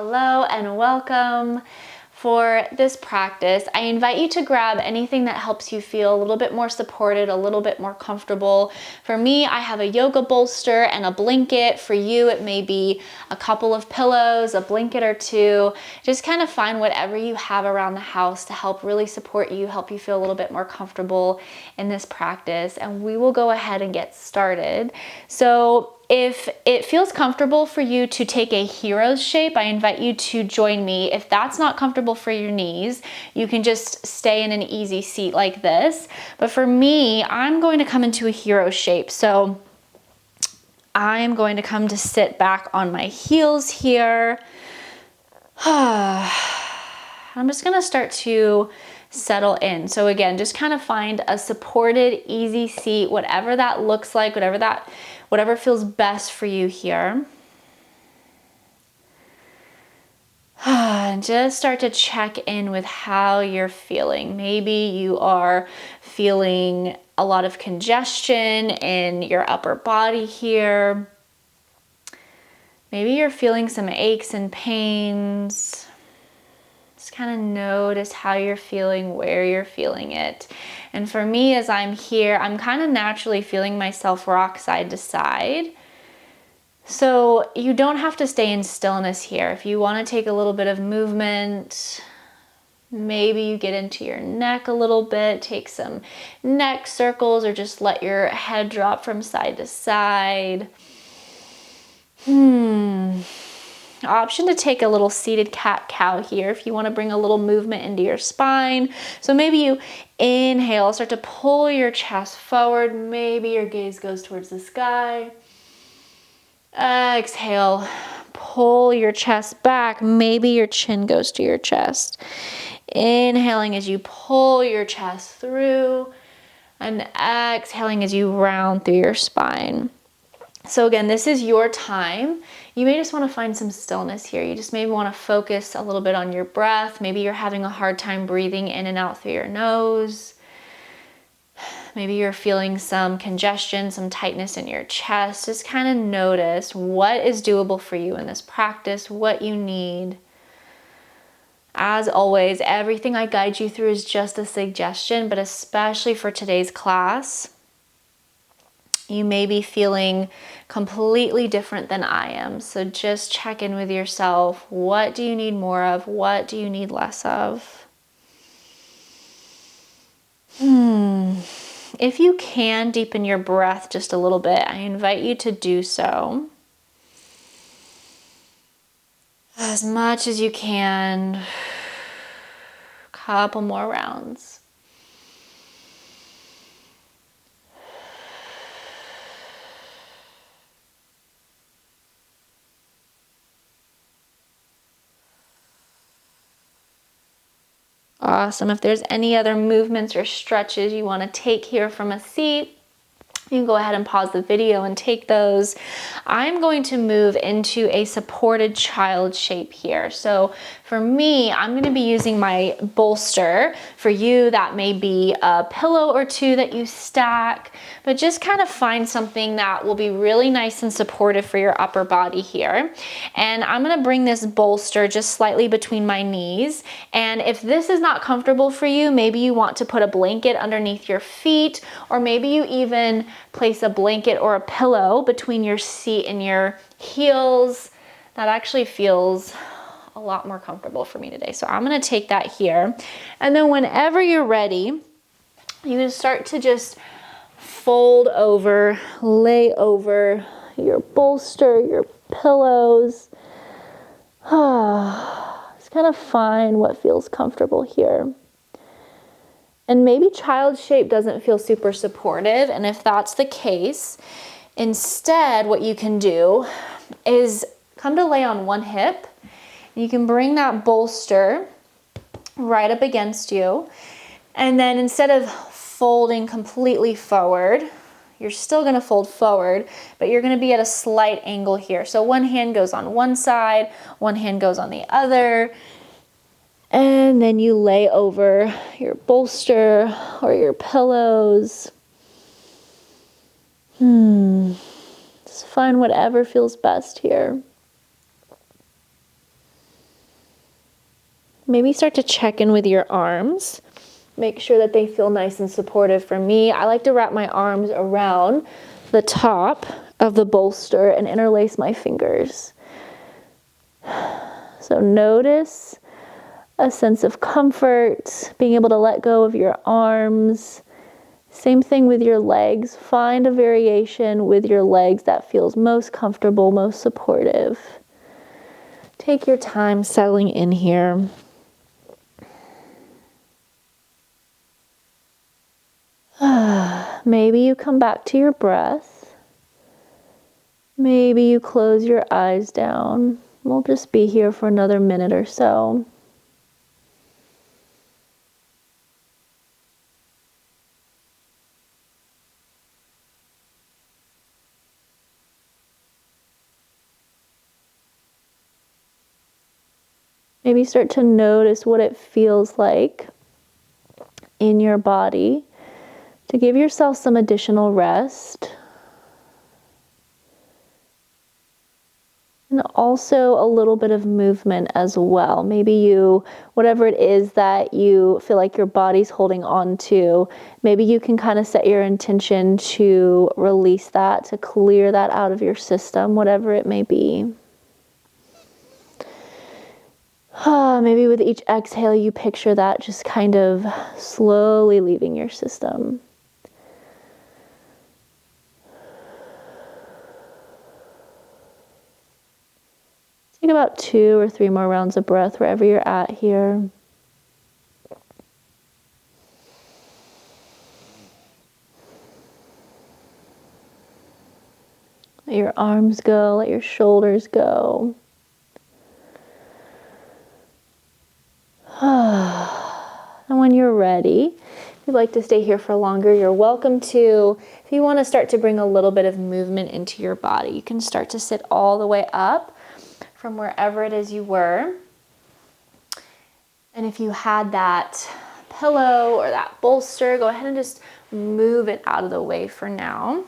Hello and welcome. For this practice, I invite you to grab anything that helps you feel a little bit more supported, a little bit more comfortable. For me, I have a yoga bolster and a blanket. For you, it may be a couple of pillows, a blanket or two. Just kind of find whatever you have around the house to help really support you, help you feel a little bit more comfortable in this practice. And we will go ahead and get started. So if it feels comfortable for you to take a hero's shape, I invite you to join me. If that's not comfortable for your knees, you can just stay in an easy seat like this. But for me, I'm going to come into a hero shape. So I'm going to come to sit back on my heels here. I'm just going to start to settle in. So again, just kind of find a supported, easy seat, whatever that looks like, whatever feels best for you here. And just start to check in with how you're feeling. Maybe you are feeling a lot of congestion in your upper body here. Maybe you're feeling some aches and pains. Just kind of notice how you're feeling, where you're feeling it. And for me, as I'm here, I'm kind of naturally feeling myself rock side to side. So you don't have to stay in stillness here. If you want to take a little bit of movement, maybe you get into your neck a little bit, take some neck circles, or just let your head drop from side to side. Option to take a little seated cat-cow here if you want to bring a little movement into your spine. So maybe you inhale, start to pull your chest forward. Maybe your gaze goes towards the sky. Exhale, pull your chest back. Maybe your chin goes to your chest. Inhaling as you pull your chest through, and exhaling as you round through your spine. So again, this is your time. You may just want to find some stillness here. You just maybe want to focus a little bit on your breath. Maybe you're having a hard time breathing in and out through your nose. Maybe you're feeling some congestion, some tightness in your chest. Just kind of notice what is doable for you in this practice, what you need. As always, everything I guide you through is just a suggestion, but especially for today's class, you may be feeling completely different than I am. So just check in with yourself. What do you need more of? What do you need less of? If you can deepen your breath just a little bit, I invite you to do so. As much as you can. Couple more rounds. Awesome. If there's any other movements or stretches you want to take here from a seat, you can go ahead and pause the video and take those. I'm going to move into a supported child shape here. So for me, I'm going to be using my bolster. For you, that may be a pillow or two that you stack, but just kind of find something that will be really nice and supportive for your upper body here. And I'm going to bring this bolster just slightly between my knees. And if this is not comfortable for you, maybe you want to put a blanket underneath your feet, or maybe you even place a blanket or a pillow between your seat and your heels. That actually feels a lot more comfortable for me today. So I'm going to take that here. And then whenever you're ready, you can start to just fold over, lay over your bolster, your pillows. Just kind of find what feels comfortable here. And maybe child shape doesn't feel super supportive. And if that's the case, instead what you can do is come to lay on one hip. And you can bring that bolster right up against you. And then instead of folding completely forward, you're still going to fold forward, but you're going to be at a slight angle here. So one hand goes on one side, one hand goes on the other. And then you lay over your bolster or your pillows. Just find whatever feels best here. Maybe start to check in with your arms. Make sure that they feel nice and supportive. For me, I like to wrap my arms around the top of the bolster and interlace my fingers. So notice a sense of comfort, being able to let go of your arms. Same thing with your legs. Find a variation with your legs that feels most comfortable, most supportive. Take your time settling in here. Maybe you come back to your breath. Maybe you close your eyes down. We'll just be here for another minute or so. Maybe start to notice what it feels like in your body to give yourself some additional rest. And also a little bit of movement as well. Maybe you, whatever it is that you feel like your body's holding on to, maybe you can kind of set your intention to release that, to clear that out of your system, whatever it may be. Maybe with each exhale, you picture that just kind of slowly leaving your system. Take about 2 or 3 more rounds of breath wherever you're at here. Let your arms go, let your shoulders go. And when you're ready, if you'd like to stay here for longer, you're welcome to. If you want to start to bring a little bit of movement into your body, you can start to sit all the way up from wherever it is you were. And if you had that pillow or that bolster, go ahead and just move it out of the way for now.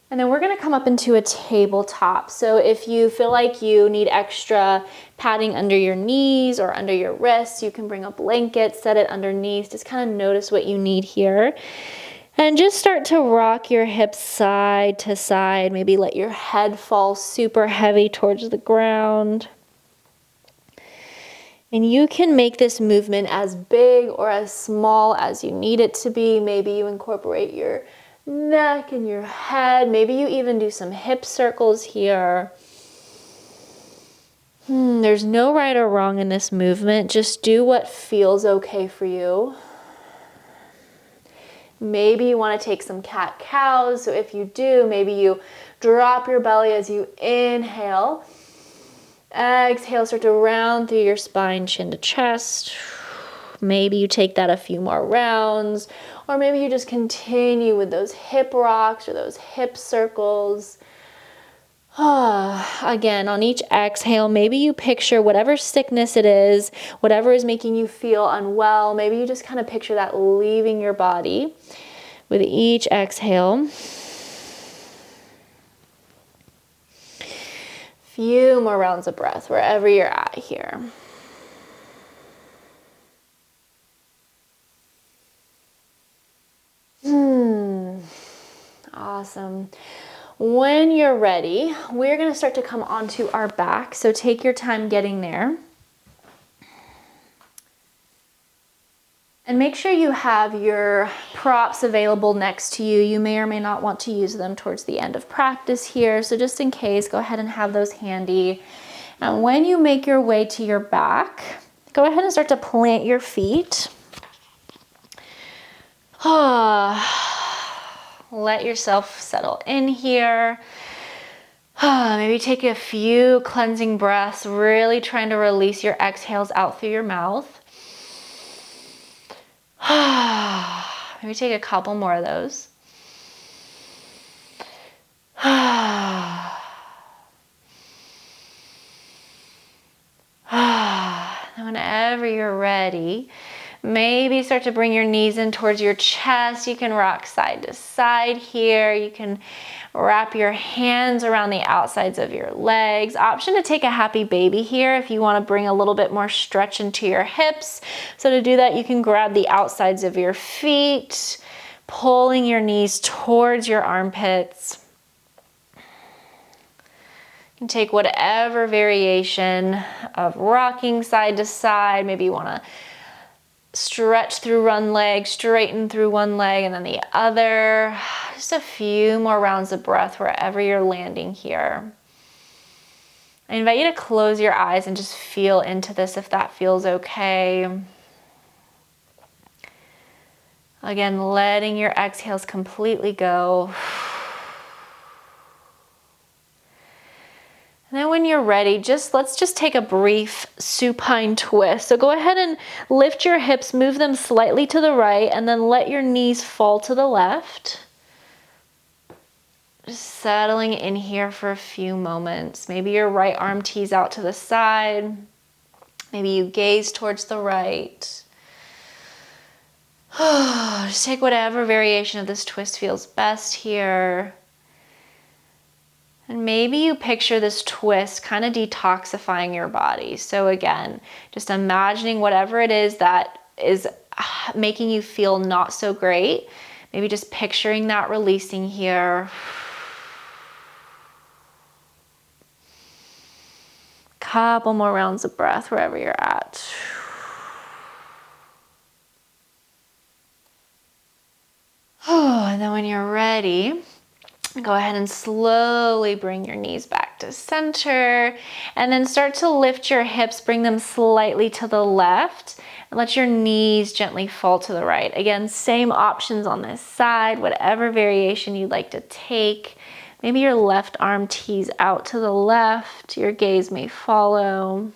And then we're going to come up into a tabletop. So if you feel like you need extra padding under your knees or under your wrists, you can bring a blanket, set it underneath. Just kind of notice what you need here. And just start to rock your hips side to side. Maybe let your head fall super heavy towards the ground. And you can make this movement as big or as small as you need it to be. Maybe you incorporate your neck and your head. Maybe you even do some hip circles here. There's no right or wrong in this movement. Just do what feels okay for you. Maybe you want to take some cat-cows. So if you do, maybe you drop your belly as you inhale. Exhale, start to round through your spine, chin to chest. Maybe you take that a few more rounds, or maybe you just continue with those hip rocks or those hip circles. Again, on each exhale, maybe you picture whatever sickness it is, whatever is making you feel unwell. Maybe you just kind of picture that leaving your body with each exhale. Few more rounds of breath wherever you're at here. Awesome. When you're ready, we're going to start to come onto our back. So take your time getting there. And make sure you have your props available next to you. You may or may not want to use them towards the end of practice here. So just in case, go ahead and have those handy. And when you make your way to your back, go ahead and start to plant your feet. Let yourself settle in here. Maybe take a few cleansing breaths, really trying to release your exhales out through your mouth. Maybe take a couple more of those. And whenever you're ready, Maybe start to bring your knees in towards your chest. You can rock side to side here. You can wrap your hands around the outsides of your legs. Option to take a happy baby here if you want to bring a little bit more stretch into your hips. So to do that, you can grab the outsides of your feet, pulling your knees towards your armpits. You can take whatever variation of rocking side to side. Maybe you want to stretch through one leg, straighten through one leg, and then the other. Just a few more rounds of breath wherever you're landing here. I invite you to close your eyes and just feel into this if that feels okay. Again, letting your exhales completely go. And then when you're ready, let's just take a brief supine twist. So go ahead and lift your hips, move them slightly to the right, and then let your knees fall to the left. Just settling in here for a few moments. Maybe your right arm tees out to the side. Maybe you gaze towards the right. Just take whatever variation of this twist feels best here. And maybe you picture this twist kind of detoxifying your body. So again, just imagining whatever it is that is making you feel not so great. Maybe just picturing that releasing here. Couple more rounds of breath wherever you're at. And then when you're ready, go ahead and slowly bring your knees back to center, and then start to lift your hips, bring them slightly to the left, and let your knees gently fall to the right. Again, same options on this side, whatever variation you'd like to take. Maybe your left arm tees out to the left, your gaze may follow.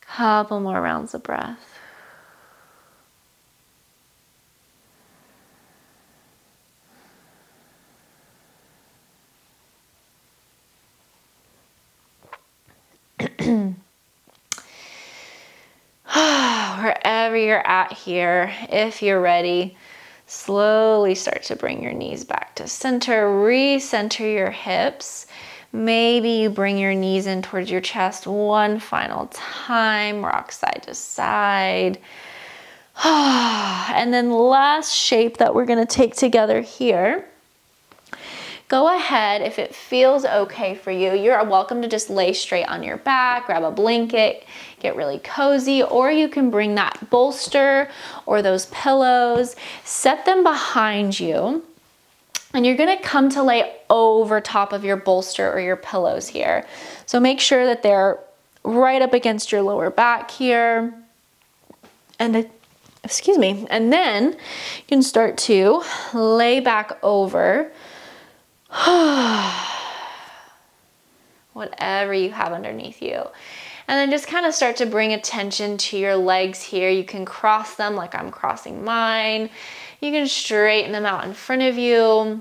Couple more rounds of breath. Wherever you're at here, if you're ready, slowly start to bring your knees back to center, recenter your hips. Maybe you bring your knees in towards your chest one final time, rock side to side. And then last shape that we're gonna take together here. Go ahead, if it feels okay for you, you're welcome to just lay straight on your back, grab a blanket, get really cozy, or you can bring that bolster or those pillows, set them behind you, and you're gonna come to lay over top of your bolster or your pillows here. So make sure that they're right up against your lower back here. And then you can start to lay back over whatever you have underneath you. And then just kind of start to bring attention to your legs here. You can cross them like I'm crossing mine. You can straighten them out in front of you.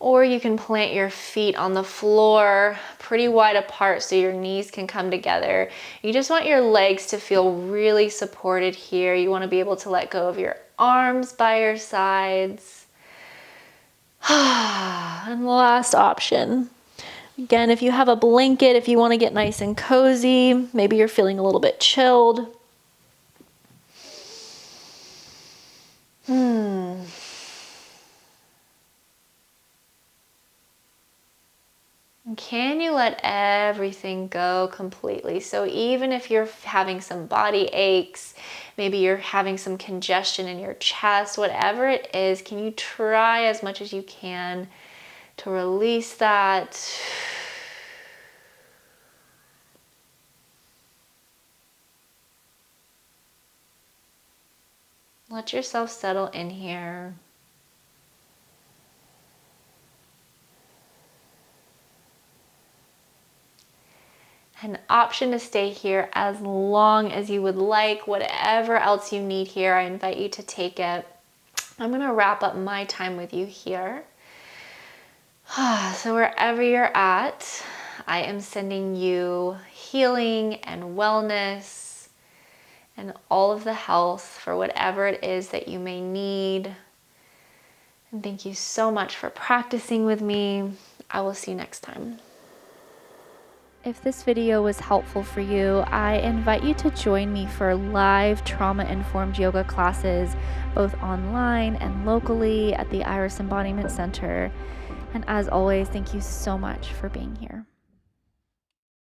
Or you can plant your feet on the floor pretty wide apart so your knees can come together. You just want your legs to feel really supported here. You want to be able to let go of your arms by your sides. And the last option. Again, if you have a blanket, if you want to get nice and cozy, maybe you're feeling a little bit chilled. Can you let everything go completely? So even if you're having some body aches, maybe you're having some congestion in your chest, whatever it is, can you try as much as you can to release that? Let yourself settle in here. An option to stay here as long as you would like. Whatever else you need here, I invite you to take it. I'm going to wrap up my time with you here. So wherever you're at, I am sending you healing and wellness and all of the health for whatever it is that you may need. And thank you so much for practicing with me. I will see you next time. If this video was helpful for you, I invite you to join me for live trauma-informed yoga classes, both online and locally at the Iris Embodiment Center. And as always, thank you so much for being here.